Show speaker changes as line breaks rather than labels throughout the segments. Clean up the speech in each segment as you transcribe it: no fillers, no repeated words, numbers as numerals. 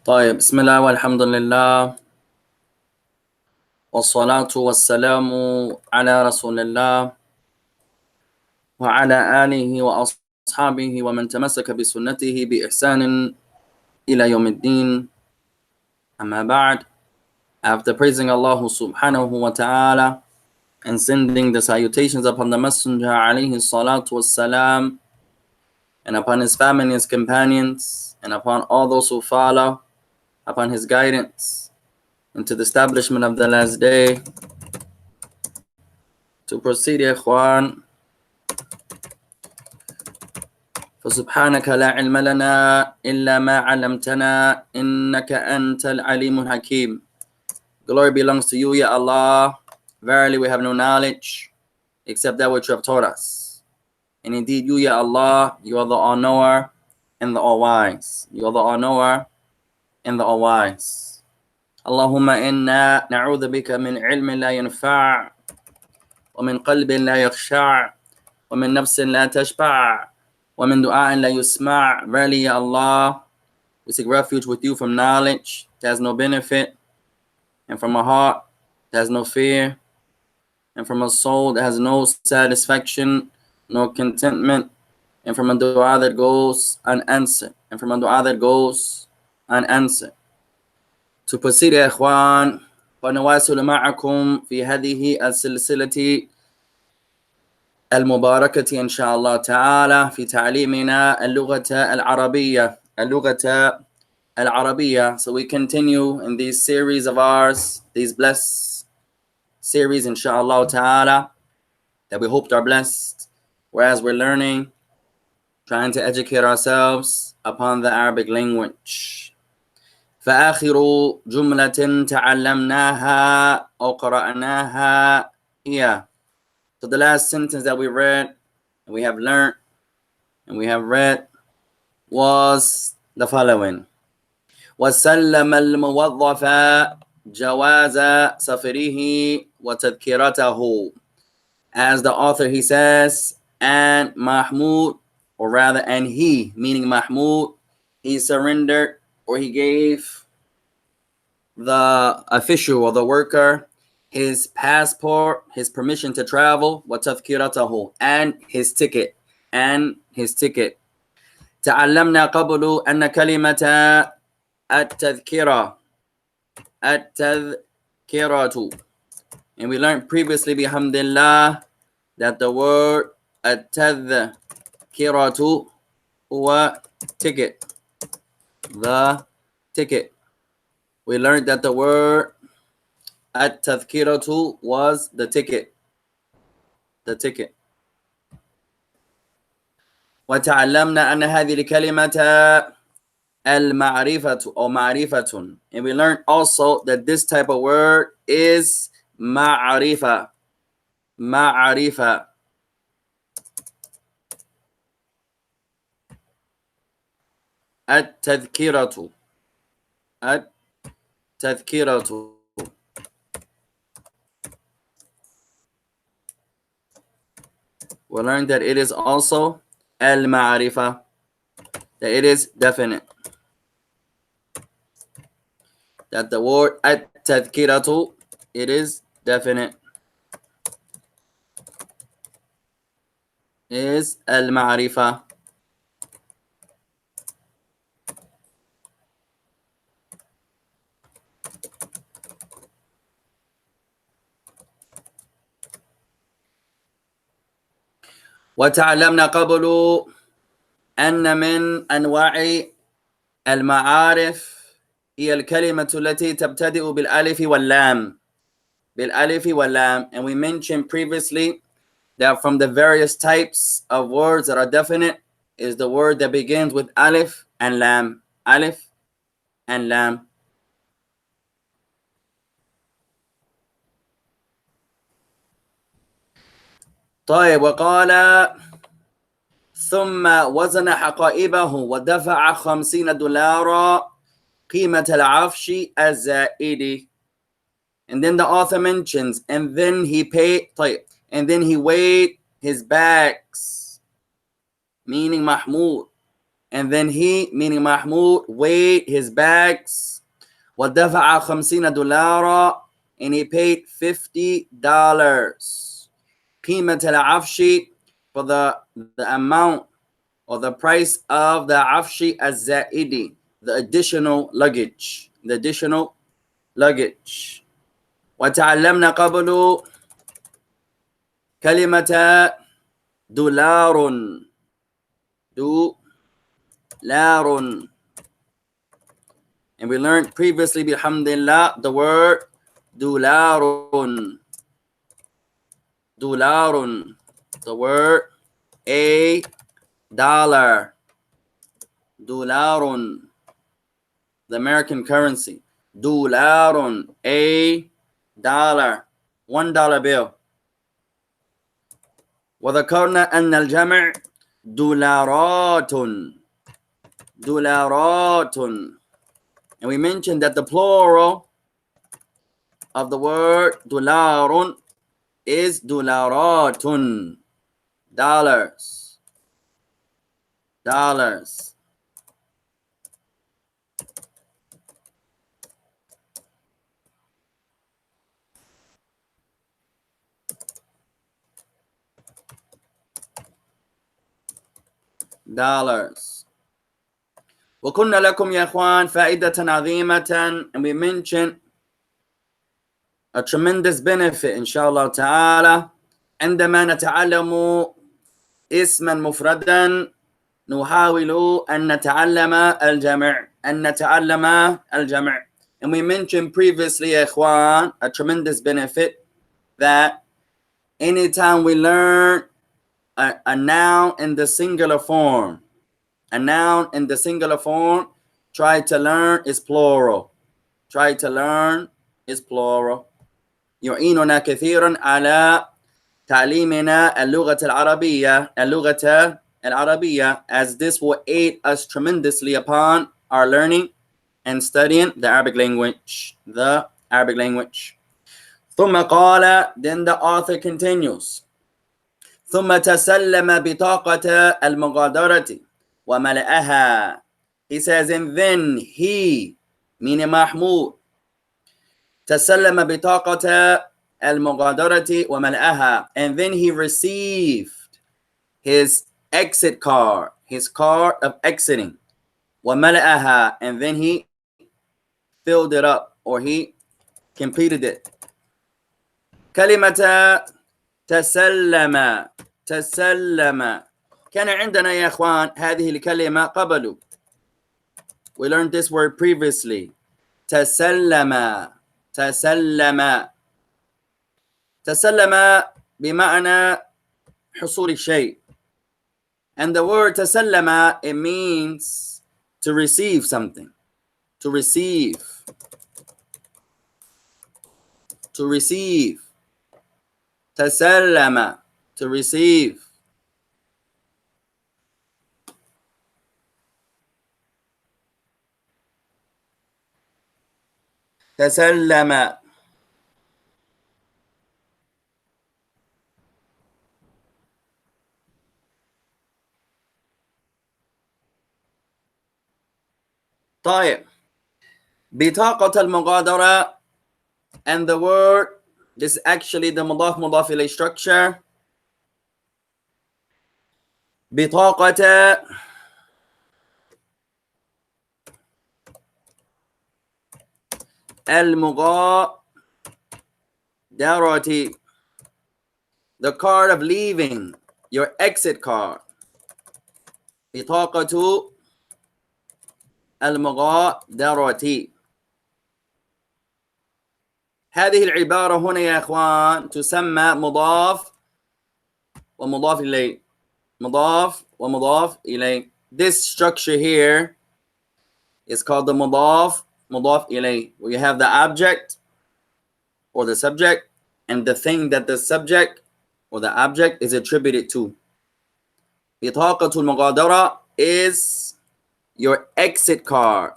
طيب بسم الله والحمد لله والصلاة والسلام على رسول الله وعلى آله وأصحابه ومن تمسك بسنته بإحسان إلى يوم الدين. أما بعد, after praising Allah subhanahu wa ta'ala and sending the salutations upon the Messenger alayhi salatu wassalam, and upon his family and his companions, and upon all those who follow upon his guidance into the establishment of the last day, to proceed, ya ikhwan. فسبحانك لا علم لنا إلا ما علمتنا إنك أنت العليم الحكيم. Glory belongs to you, Ya Allah. Verily we have no knowledge except that which you have taught us. And indeed you, Ya Allah, you are the all-knower and the all-wise. You are the all-knower and the all-wise. Allahumma inna na'udhu bika min ilmin la yanfa' wa min qalbin la yakhsha' wa min nafsin la tashba' وَمِن دُعَاءٍ لَا يُسْمَعْ. Verily, Ya Allah, we seek refuge with you from knowledge that has no benefit, and from a heart that has no fear, and from a soul that has no satisfaction, no contentment, and from a dua that goes unanswered, and from a dua that goes unanswered. To proceed, يا إخوان, ونواصل معكم في هذه السلسلة المباركة إن شاء الله تعالى في تعليمنا اللغة العربية. So we continue in these series of ours, these blessed series inshallah ta'ala, that we hoped are blessed, whereas we're learning, trying to educate ourselves upon the Arabic language. فآخر جملة تعلمناها أو قرأناها هي. So the last sentence that we read, and we have learned, and we have read, was the following. وَسَلَّمَ الْمُوَظَّفَ جَوَازَ سَفَرِهِ وَتَذْكِرَتَهُ. As the author, he says, and Mahmud, or rather, and he, meaning Mahmud, he surrendered, or he gave the official or the worker his passport, his permission to travel, وَتَذْكِرَتَهُ, and his ticket, تعلمنا قبل أن كلمة التذكرة and we learned previously bihamdillah that the word التذكرة هو ticket, the ticket. We learned that the word التذكرة was the ticket. وتعلمنا أن هذه الكلمة المعرفة أو معرفة, and we learned also that this type of word is معرفة. التذكرة. We learned that it is also al-ma'rifah, that it is definite. That the word at-tadhkiratu, it is definite, is al-ma'rifah. وتعلمنا قبل أن من أنواع المعارف هي الكلمة التي تبتدئ بالألف واللام. And we mentioned previously that from the various types of words that are definite is the word that begins with alif and lam. طيب وقال ثم وزن حقائبه ودفع 50 دولار قيمة العفش الزائد. And then the author mentions, and then he paid, and then he weighed his bags, meaning Mahmud, and then he, meaning Mahmoud, weighed his bags. وَدَفَعَ 50 دولارا, and he paid $50. قيمة العفش, for the amount or the price of the عفش الزائد, the additional luggage. The additional luggage. وتعلمنا قبل كلمة دولار. دولار. And we learned previously, bihamdillah, the word dularun. Dularun. The word a dollar. Dularun. The American currency. Dularun. A dollar. $1 bill. وذكرنا أن الجمع دولارات. دولارات. And we mentioned that the plural of the word dularun is dularatun. Dollars. Dollars. Dollars. وَكُنَّ لَكُمْ يَا إخوان فَائِدَةً عَظِيمَةً, and we mentioned a tremendous benefit inshallah ta'ala عندما نتعلم اسما مفردا نحاول أن نتعلم الجمع. أن نتعلم الجمع. And we mentioned previously يا إخوان a tremendous benefit that anytime we learn a noun in the singular form, a noun in the singular form, try to learn is plural. Try to learn is plural. يعيننا كثيرا على تعليمنا اللغة العربية. اللغة العربية, as this will aid us tremendously upon our learning and studying the Arabic language. The Arabic language. ثم قال, then the author continues, ثم تسلم بطاقة المغادرة وملأها. He says, and then he, meaning Mahmoud, تسلم بطاقة المغادرة وملأها, and then he received his exit card, his card of exiting, وملأها, and then he filled it up or he completed it. كلمة تسلم. تسلم. كان عندنا يا إخوان هذه الكلمة قبل. We learned this word previously. تسلم. تسلم. تسلم بمعنى حصول الشيء. And the word تسلم, it means to receive something. To receive. To receive. تسلم. To receive. تسلم. طيب. بطاقة المغادرة, and the word, this is actually the مضاف مضاف إليه structure. بطاقة المغادرة, the card of leaving, your exit card. بطاقة المغادرة. هذه العبارة هنا يا إخوان تسمى مضاف ومضاف إليه. مضاف ومضاف إليه. This structure here is called the مضاف مضاف إليه, where you have the object or the subject and the thing that the subject or the object is attributed to. بطاقة المغادرة is your exit card.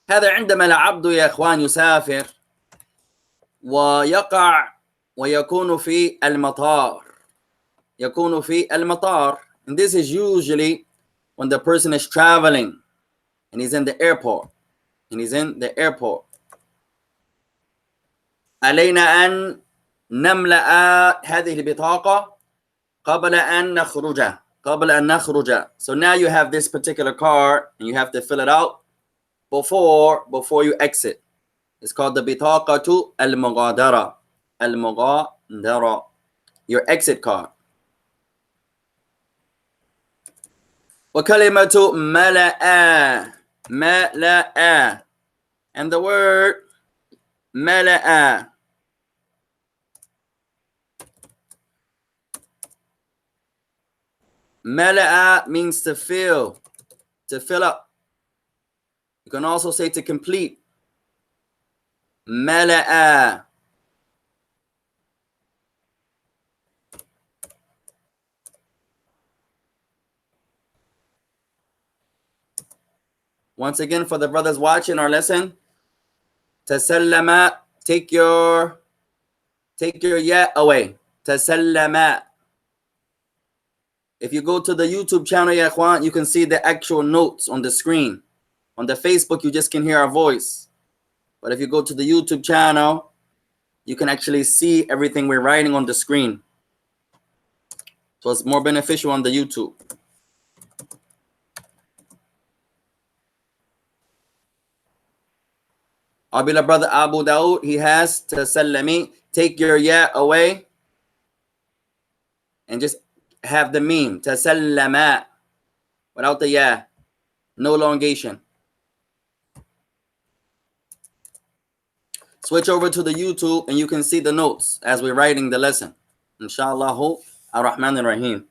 هذا عندما العبد يا إخوان يسافر ويقع ويكون في المطار. يكون في المطار. And this is usually when the person is traveling and he's in the airport. علينا أن نملأ هذه البطاقة قبل أن نخرج. So now you have this particular card and you have to fill it out before you exit. It's called the بطاقة المغادرة. Your exit card. وكلمة ملأ. And the word ملأ. ملأ means to fill up. You can also say to complete. ملأ. Once again, for the brothers watching our lesson, تسلم, take your ya away. تسلم. If you go to the YouTube channel, ya ikhwan, you can see the actual notes on the screen. On the Facebook, you just can hear our voice. But if you go to the YouTube channel, you can actually see everything we're writing on the screen. So it's more beneficial on the YouTube. Our beloved brother Abu Dawood, he has tasallami, take your ya away and just have the meme, tasallama, without the ya, no elongation. Switch over to the YouTube and you can see the notes as we're writing the lesson. Inshallah ar-Rahman ar-Rahim.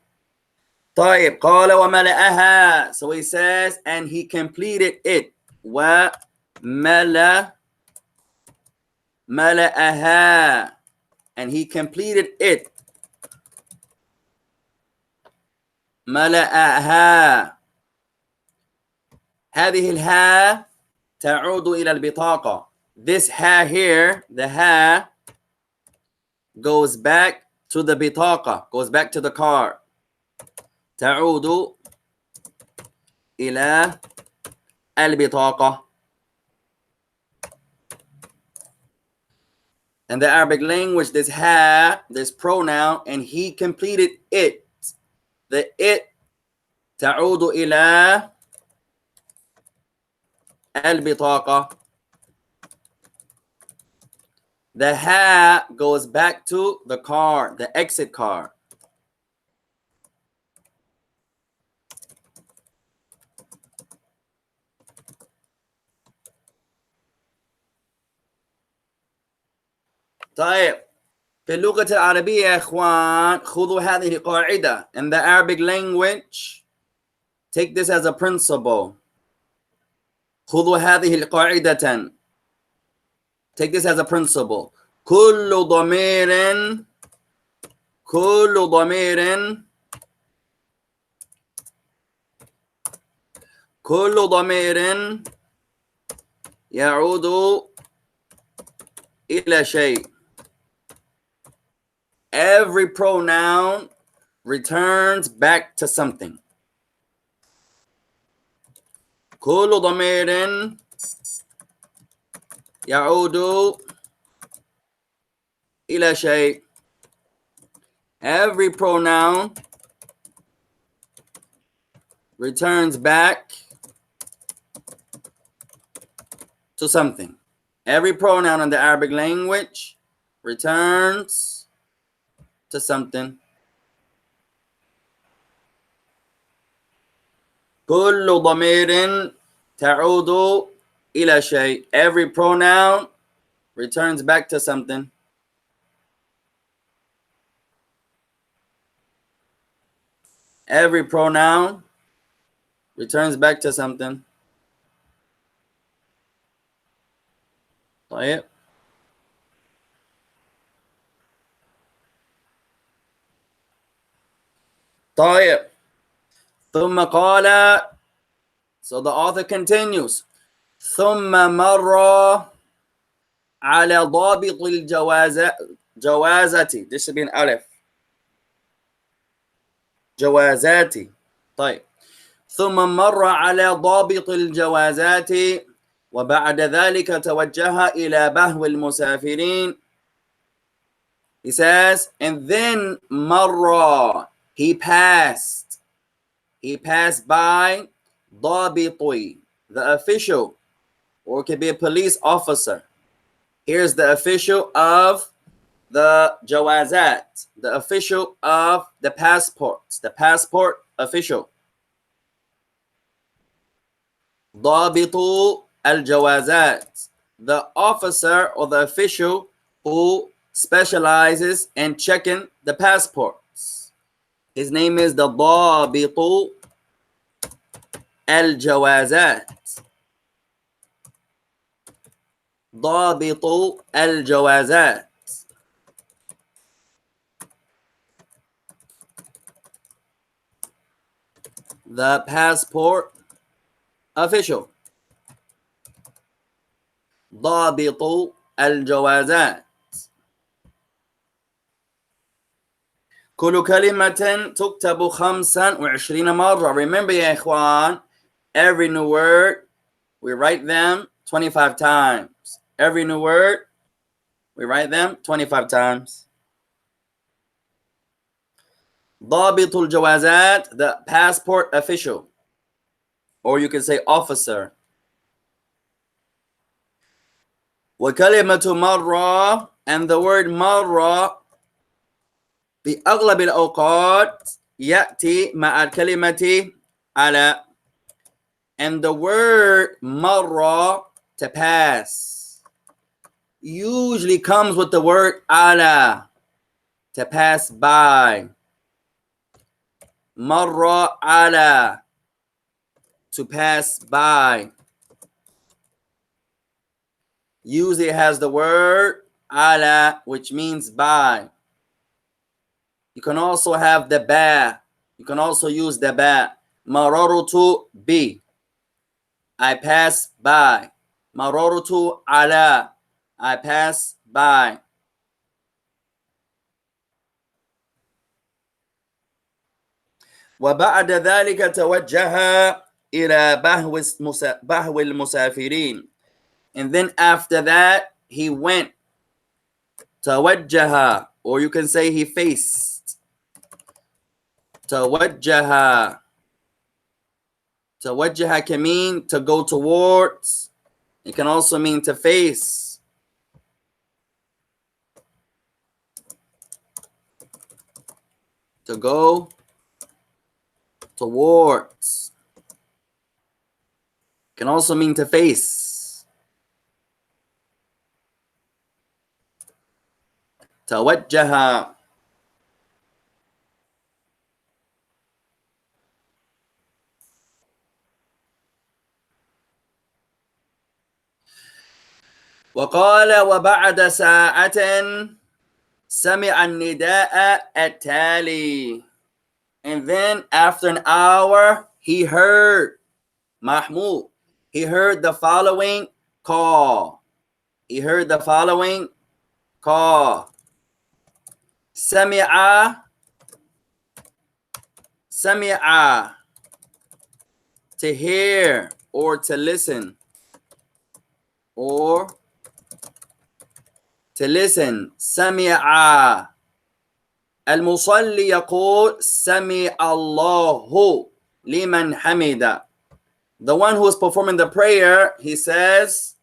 طيب قال وملأها. So he says, and he completed it. ملأها. And he completed it. ملأها. هذه الها تعود إلى البطاقة. This ha here, the ha, goes back to the bitaqa, goes back to the card. تعود إلى البطاقة. In the Arabic language, this ha, this pronoun, and he completed it. The it تعود إلى البطاقة. The ha goes back to the card, the exit card. طيب في اللغة العربية يا إخوان خذوا هذه القاعدة. In the Arabic language, take this as a principle. خذوا هذه القاعدة. Take this as a principle. كل ضمير يعود إلى شيء. Every pronoun returns back to something. كل ضمير يعود إلى شيء. Every pronoun returns back to something. Every pronoun in the Arabic language returns to something. كل ضمير تعود إلى شيء. Every pronoun returns back to something. Every pronoun returns back to something. طيب. طيب. ثم قال, so the author continues, ثم مر على ضابط الجوازة. This should be an alif. جوازات. طيب. ثم مر على ضابط الجوازات وبعد ذلك توجه إلى بهو المسافرين. He says, and then مر, he passed by ضابط, the official, or it could be a police officer. Here's the official of the jawazat, the official of the passports, the passport official. ضابط الجوازات, the officer or the official who specializes in checking the passports. His name is the ضابط الجوازات. ضابط الجوازات. The passport official. ضابط الجوازات. كل كلمة تكتب 25 مرة. Remember يا إخوان, every new word we write them 25 times. Every new word we write them 25 times. ضابط الجوازات, the passport official, or you can say officer. وكلمة مرة, and the word مرة في أغلب الأوقات يأتي مع الكلمة على, and the word مرة, to pass, usually comes with the word على, to pass by. مرة على, to pass by. Usually it has the word على, which means by. You can also have the ba. You can also use the ba. مررت bi, I pass by. مررت على, I pass by. وبعد ذلك توجه إلى بهو المسافرين. And then after that, he went. توجه, or you can say he faced. توجه. توجه can mean to go towards. It can also mean to face. To go towards. Can also mean to face. توجه. وقال وبعد ساعة سمع النداء التالي. And then after an hour, he heard, Mahmoud, he heard the following call. He heard the following call. سمع, سمع, to hear or to listen, or to listen. سمع. المصلي يقول سمع الله لمن حمد. The one who is performing the prayer, he says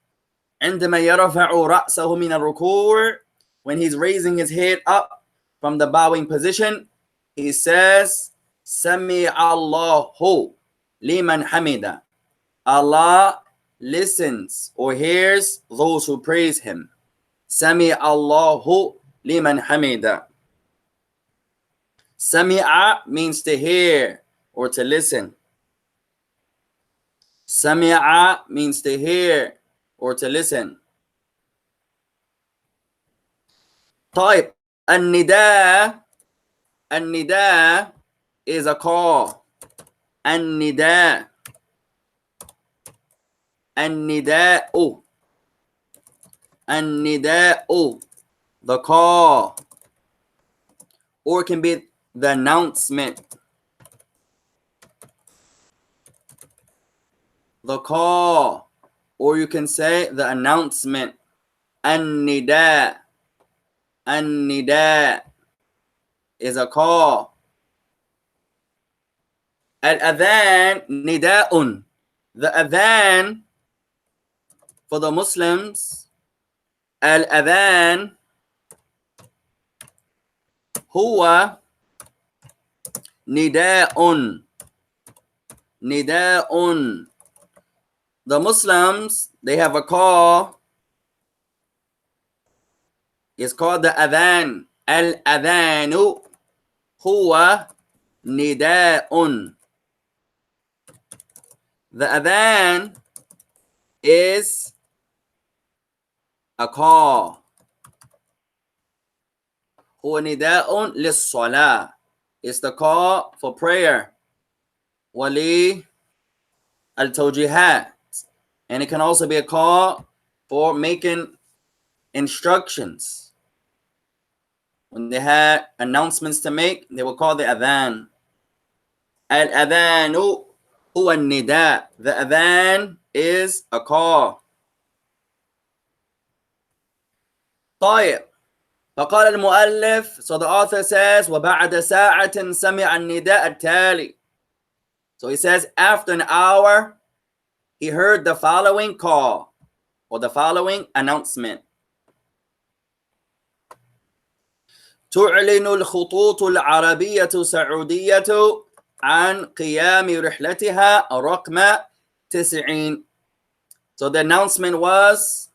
عندما يرفع رأسه من الركوع, when he's raising his head up from the bowing position, he says سمع الله لمن حمد. Allah listens or hears those who praise him. سمع الله لمن حمد. سمع means to hear or to listen. سمع means to hear or to listen. طيب, النداء, النداء is a call. النداء, النداء, النداء, the call, or it can be the announcement. the call, or you can say the announcement. An-nida. An-nida is a call. Al-adhan, nida'un. The adhan for the Muslims, al-adhan huwa nida'un. Nida'un. The Muslims, they have a call. It's called the adhan. Al-adhanu huwa nida'un. The adhan is a call. هو نداء للصلاة. It's the call for prayer. ولي التوجيهات. And it can also be a call for making instructions. When they had announcements to make, they will call the adhan. Al-adhanu huwa nida. The adhan is a call. طيب. فقال المؤلف, so the author says, وبعد ساعة سمع النداء التالي. So he says, after an hour, he heard the following call, or the following announcement. تعلن الخطوط العربية السعودية عن قيام رحلتها رقم 90. So the announcement was,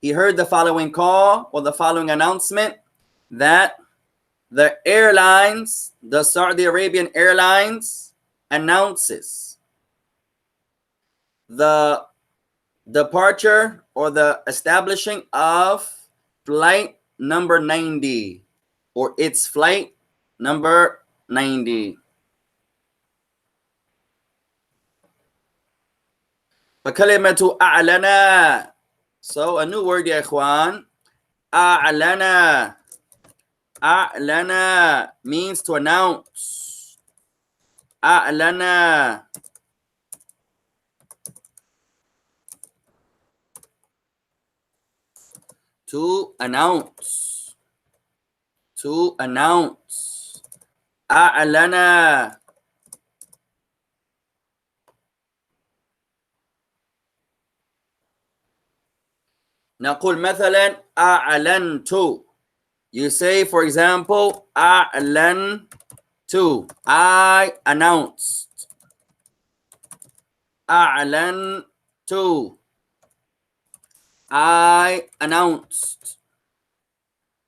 he heard the following call, or the following announcement, that the airlines, the Saudi Arabian Airlines, announces the departure or the establishing of flight number 90, or its flight number 90. فكلمة أعلنا. So a new word, ya ikhwan. أعلنا. أعلنا means to announce. أعلنا. To announce. To announce. أعلنا. نقول مثلا أعلنت. You say, for example, أعلنت. I announced. أعلنت. I announced.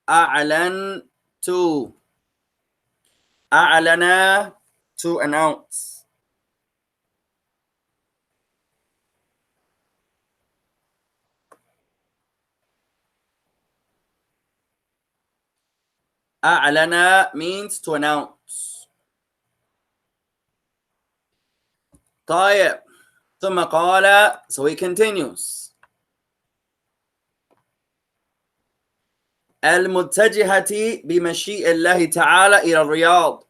أعلنت. أعلن, to announce. أعلن means to announce. طيب. ثم قال, so he continues. المتجهة بمشيء الله تعالى إلى الرياض.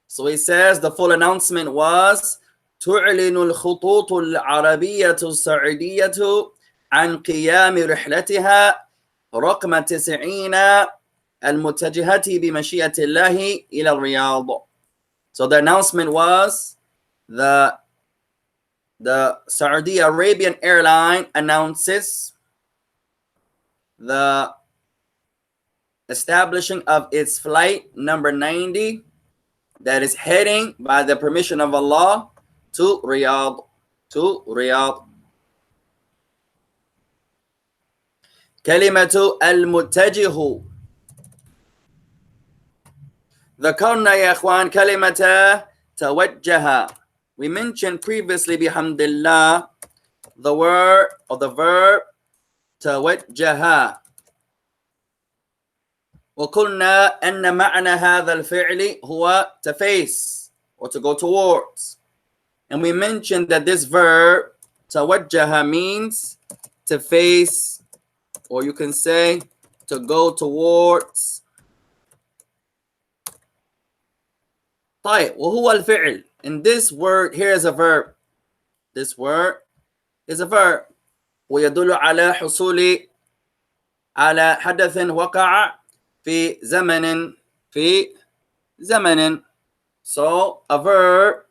So he says the full announcement was تعلن الخطوط العربية السعودية عن قيام رحلتها رقم 90 المتجهة بمشيئة الله إلى الرياض. So the announcement was the Saudi Arabian Airline announces the establishing of its flight number 90 that is heading by the permission of Allah to Riyadh. To Riyadh. كلمة المتجه. ذكرنا يا إخوان كلمة توجه. We mentioned previously bihamdillah the word or the verb توجه. وقلنا أن معنى هذا الفعل هو to face or to go towards. And we mentioned that this verb توجه means to face, or you can say to go towards. طيب وهو الفعل. And this word here is a verb. This word is a verb. ويدل على حصول على حدث وقع في زمن. So a verb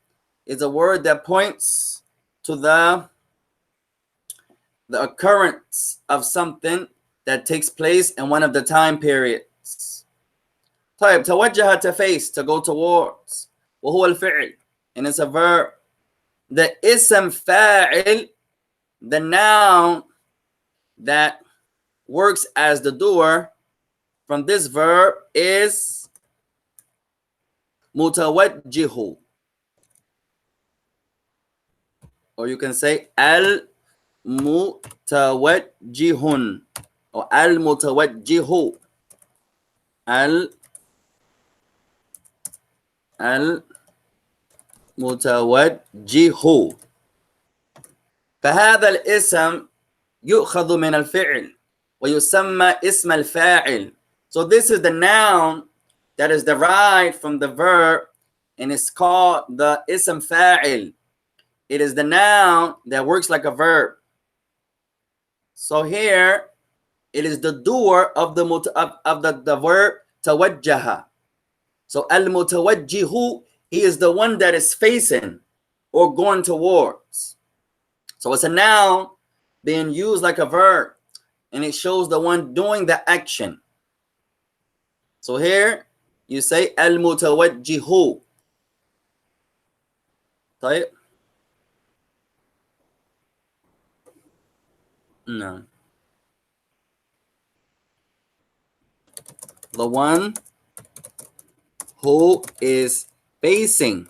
is a word that points to the occurrence of something that takes place in one of the time periods. طيب توجه, to face, to go towards. وهو الفعل, and it's a verb. The ism fa'il, the noun that works as the doer from this verb is mutawajjihu, or you can say al-mutawajjihun or al-mutawajjihu. Al-mutawajjihu. فهذا الاسم يؤخذ من الفعل ويسمى اسم الفاعل. So this is the noun that is derived from the verb and it's called the ism fa'il. It is the noun that works like a verb. So here it is the doer of the verb tawajjaha. So al-mutawajjihu, he is the one that is facing or going towards. So it's a noun being used like a verb, and it shows the one doing the action. So here you say al-mutawajjihu. طيب. No. The one who is facing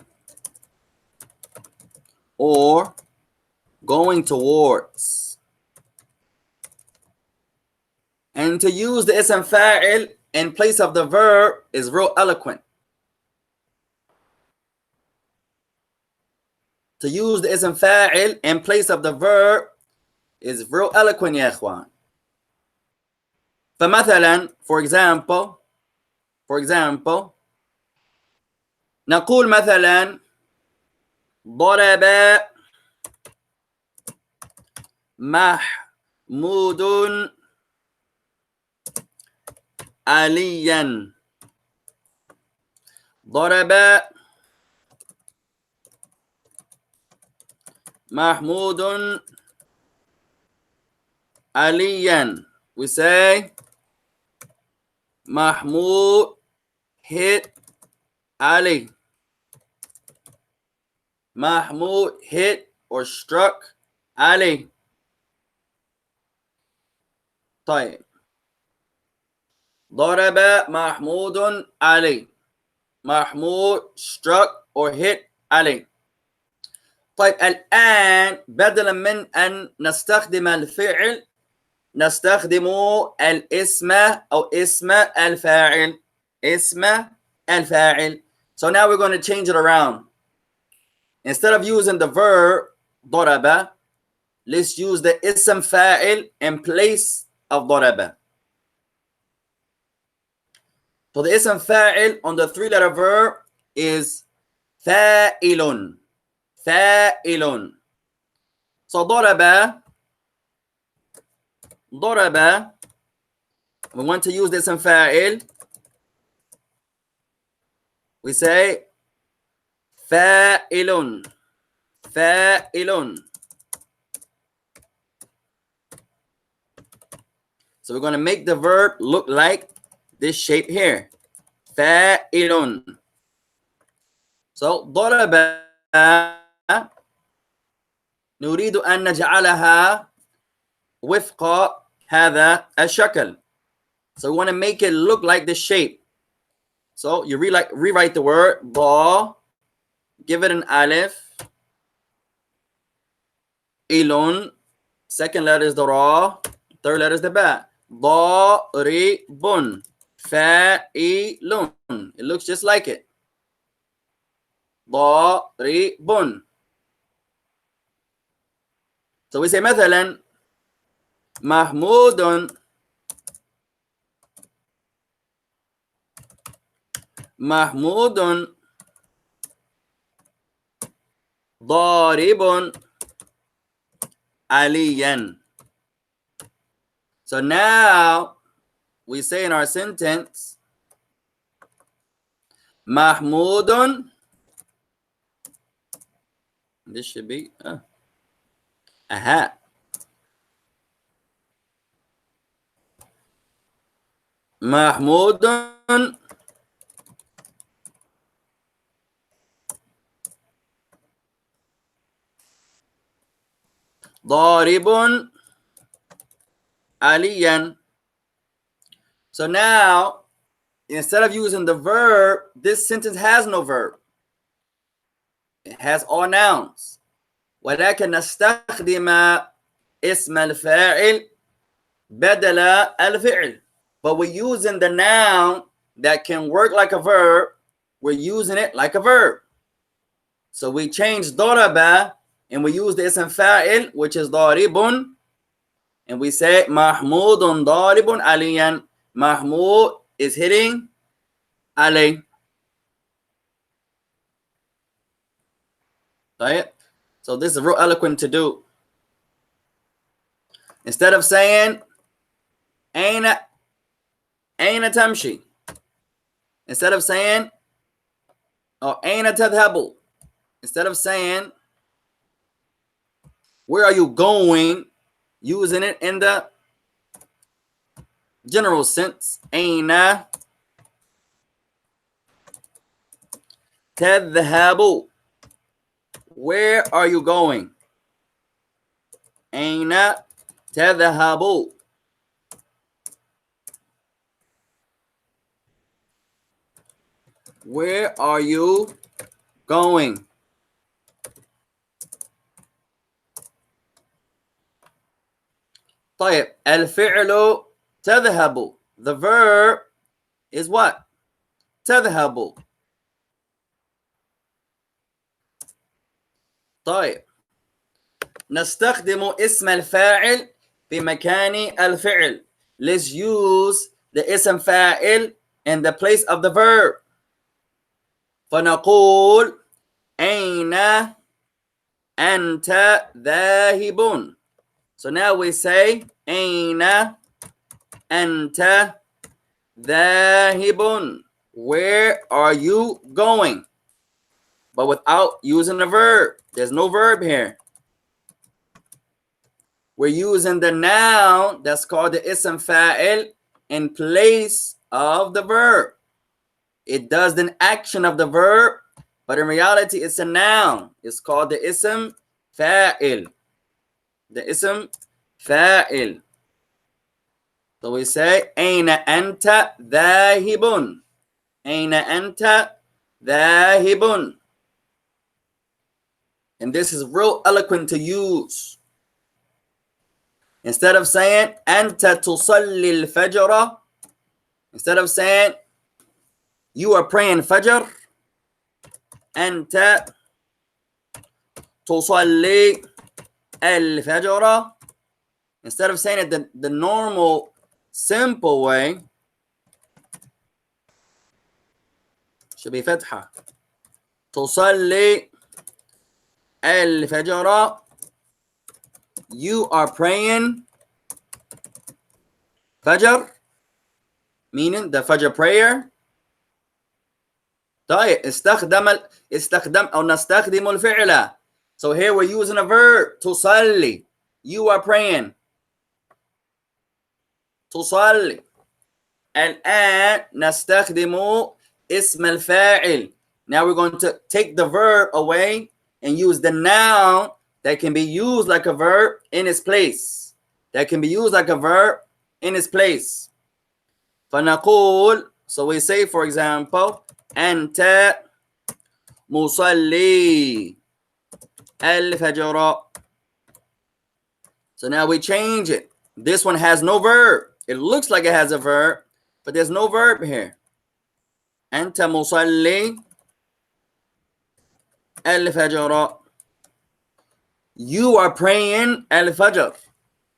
or going towards. And to use the ism fa'il in place of the verb is real eloquent. To use the ism fa'il in place of the verb is real eloquent, ya ikhwan. فمثلا, for example, نقول مثلا ضرب محمود عليا. ضرب محمود عليا. We say Mahmoud hit Ali. Mahmoud hit or struck Ali. طيب. ضرب محمود علي. Mahmoud struck or hit Ali. طيب الآن بدلا من أن نستخدم الفعل نستخدم الاسم أو اسم الفاعل. اسم الفاعل. So now we're going to change it around. Instead of using the verb ضرب, let's use the ism fa'il in place of ضرب. So the ism fa'il on the three-letter verb is fa'ilun. فاعل. So ضرب, we want to use this in fa'il. We say فاعل. So we're going to make the verb look like this shape here. فاعل. So ضرب نريد أن نجعلها وفق هذا الشكل. So we want to make it look like this shape. So you rewrite the word ضا, give it an alif, ilun, second letter is the ra, third letter is the ba. ضارب فاعل. It looks just like it. ضارب. So we say مثلا محمود ضارب aliyan. So now we say in our sentence, Mahmudun. This should be aha. Mahmudun daribun aliyan. So now, instead of using the verb, this sentence has no verb. It has all nouns. ولكن نستخدم اسم الفاعل بدل الفعل. But we're using the noun that can work like a verb. We're using it like a verb. So we change ضرب and we use the ism fa'il, which is ضارب, and we say Mahmudun ضارب aliyan. Mahmud is hitting Ali. Right? So this is real eloquent to do. Instead of saying Aina tamshi, instead of saying Aina tadhabu, instead of saying where are you going, using it in the general sense. Aina tadhabu, where are you going? Aina tadhabu, where are you going? طيب الفعل تذهب. The verb is what? تذهب. طيب نستخدم اسم الفاعل في مكان الفعل. Let's use the اسم فاعل in the place of the verb. فنقول أين أنت ذاهب. So now we say أين أنت ذاهب. Where are you going? But without using a verb. There's no verb here. We're using the noun that's called the ism fa'il in place of the verb. It does the action of the verb, but in reality it's a noun. It's called the ism fa'il. The ism fa'il. So we say Aina anta dhahibun. Aina anta dhahibun. And this is real eloquent to use. Instead of saying Anta tusalli al-fajr, instead of saying you are praying fajr, Anta tusalli al-fajr, instead of saying it the normal simple way, should be fatha. Tusalli al-fajr, you are praying fajr, meaning the fajr prayer. طيب استخدم أو نستخدم الفعل. So here we're using a verb. تصلي, you are praying. تصلي. الآن نستخدم اسم الفاعل. Now we're going to take the verb away and use the noun that can be used like a verb in its place. That can be used like a verb in its place. فنقول, so we say, for example, أنت مصلي الفجر. So now we change it. This one has no verb. It looks like it has a verb, but there's no verb here. أنت مصلي الفجر. You are praying al-fajr.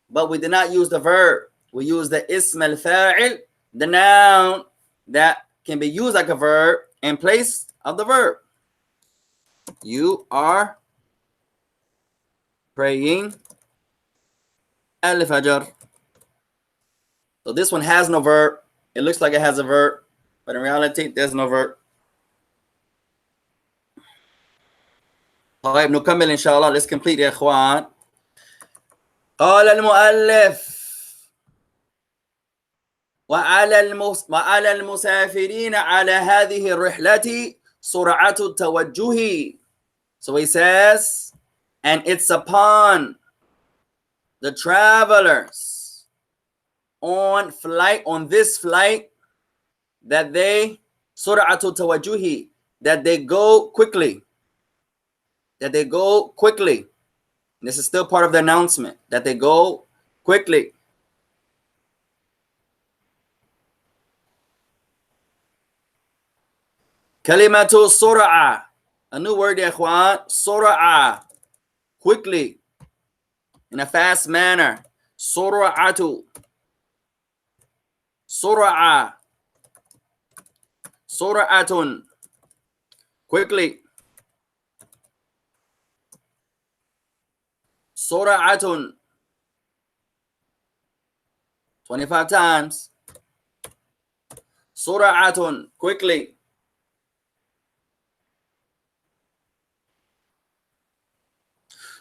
But we did not use the verb. We use the ism al-fa'il, the noun that can be used like a verb in place of the verb. You are praying al-fajr. So this one has no verb. It looks like it has a verb, but in reality, there's no verb. طيب نكمل إن شاء الله. Let's complete يا إخوان. قال المؤلف وعلى المسافرين على هذه الرحلة سرعة التوجه. So he says, and it's upon the travelers on this flight that they سرعة التوجه, that they go quickly. That they go quickly. This is still part of the announcement, that they go quickly. Kalimatu sur'a. A new word, ya ikhwan. Sur'a. Quickly. In a fast manner. Sur'atu. Sur'a. Sur'atun. Quickly. Sur'atun. 25 times. Sur'atun. Quickly.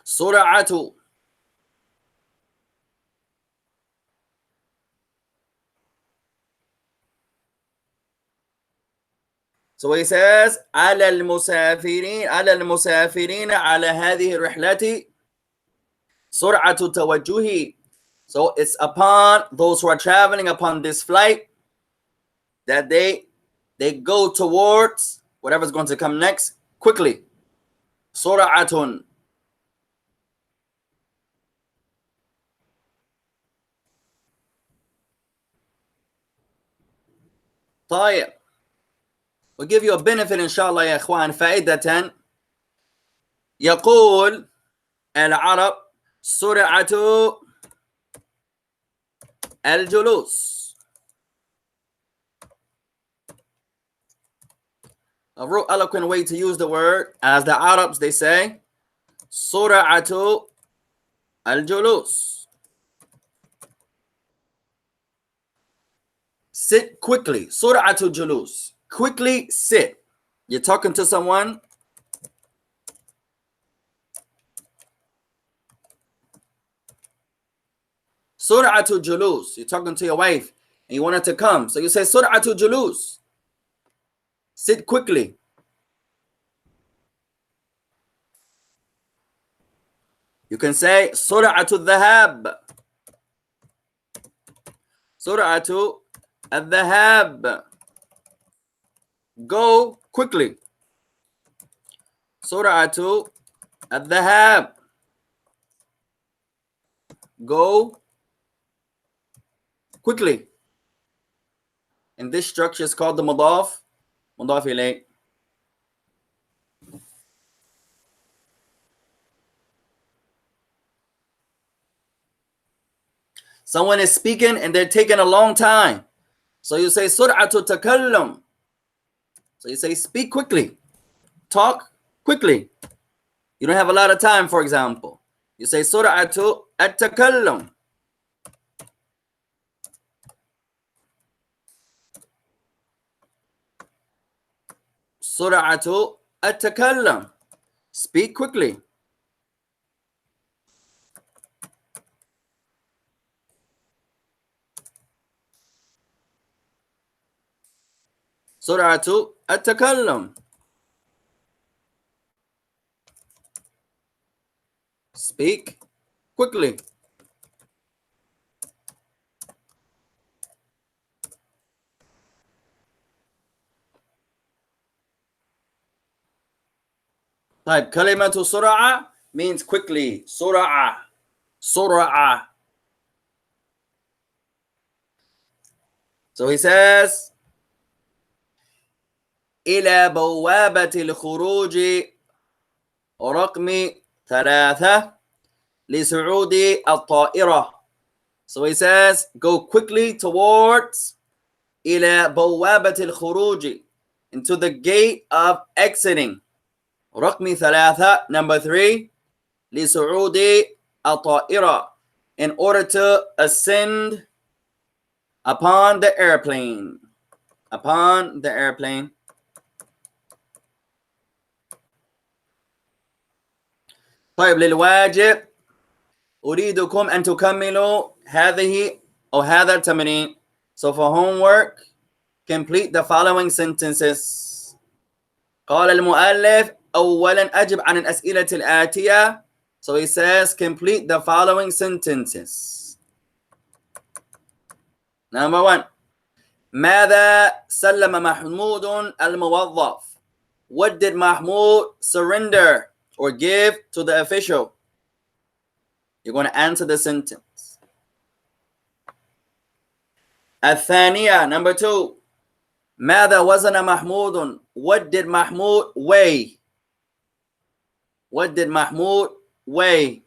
Sur'atu. So he says, على المسافرين على هذه الرحلة سرعة التوجه. So it's upon those who are traveling upon this flight that they go towards whatever's going to come next quickly. سرعة. طيب. We'll give you a benefit inshallah يا إخوان. فائدة. يقول العرب سرعة الجلوس. A real eloquent way to use the word, as the Arabs they say, سرعة الجلوس. Sit quickly. سرعة الجلوس. Quickly sit. You're talking to someone. سرعة الجلوس. You're talking to your wife and you want her to come. So you say سرعة الجلوس. Sit quickly. You can say سرعة الذهاب. سرعة الذهاب. Go quickly. سرعة الذهاب. Go quickly. And this structure is called the مضاف إليه. Someone is speaking and they're taking a long time. So you say سرعة التكلم. So you say speak quickly. Talk quickly. You don't have a lot of time, for example. You say سرعة التكلم. سرعة التكلم. Speak quickly. سرعة التكلم. Speak quickly. طيب كلمة سرعة means quickly. سرعة. سرعة. So he says إلى بوابة الخروج رقم 3 لصعود الطائرة. So he says go quickly towards إلى بوابة الخروج, into the gate of exiting. رقم 3, number 3, لصعود الطائرة, in order to ascend upon the airplane. Upon the airplane. طيب للواجب أريدكم أن تكملوا هذه أو هذا التمرين. So for homework, complete the following sentences. قال المؤلف أولا أجب عن الأسئلة الآتية. So he says complete the following sentences. Number 1. ماذا سلم محمود الموظف? What did Mahmoud surrender or give to the official? You're going to answer the sentence. الثانية, number 2. ماذا وزن محمود? What did Mahmoud weigh? What did Mahmoud weigh?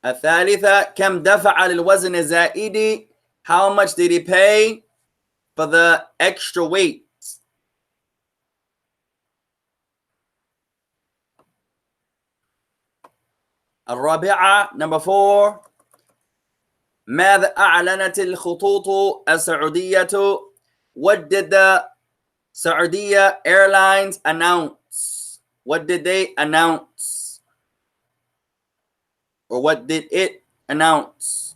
الثالثة, كم دفع للوزن الزائد? How much did he pay for the extra weight? الرابعة, number 4. ماذا أعلنت الخطوط السعودية? What did the Saudi Airlines announce? What did they announce? Or what did it announce?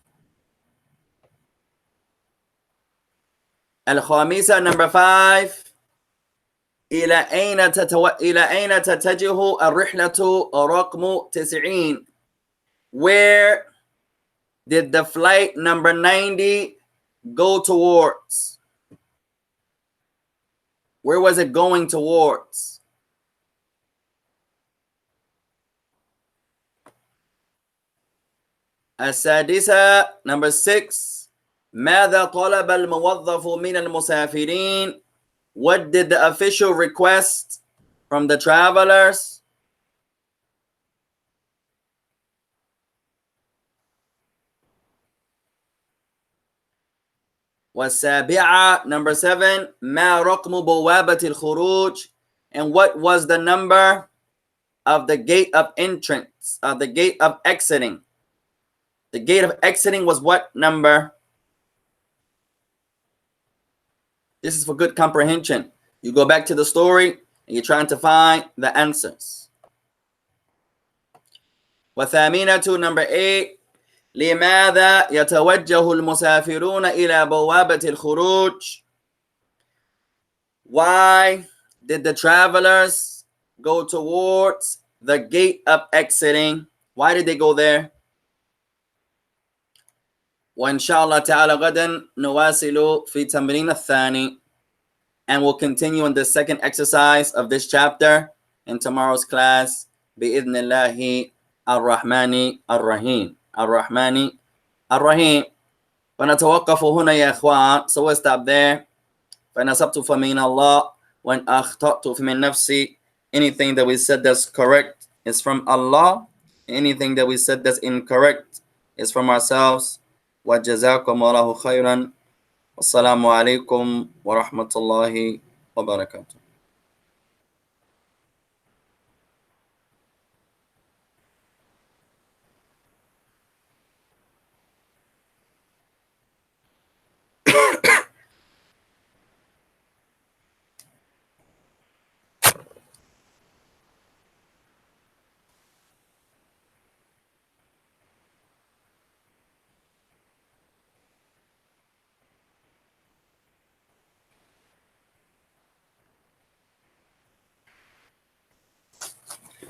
الخامسة, number 5. إلى أين تتجه الرحلة رقم 90? Where did the flight number 90 go towards? Where was it going towards? السادسة, number 6. ماذا طلب الموظف من المسافرين? What did the official request from the travelers? والسابعة, number 7. ما رقم بوابة الخروج? And what was the number of the gate of entrance, of the gate of exiting? The gate of exiting was what number? This is for good comprehension. You go back to the story and you're trying to find the answers. وثامنة, number 8. لماذا يتوجه المسافرون إلى بوابة الخروج? Why did the travelers go towards the gate of exiting? Why did they go there? وإن شاء الله تعالى غدا نواصل في تمرين الثاني. And we'll continue in the second exercise of this chapter in tomorrow's class. بإذن الله الرحمن الرحيم. الرحمن الرحيم. فنتوقف هنا يا إخوان. So we'll stop there. فنصبت فمن الله وإن أخطأت فمن نفسي. Anything that we said that's correct is from Allah. Anything that we said that's incorrect is from ourselves. وجزاكم الله خيرا. والسلام عليكم ورحمة الله وبركاته.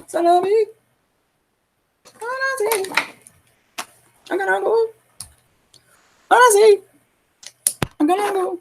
Salami. I'm gonna go. I'm gonna go.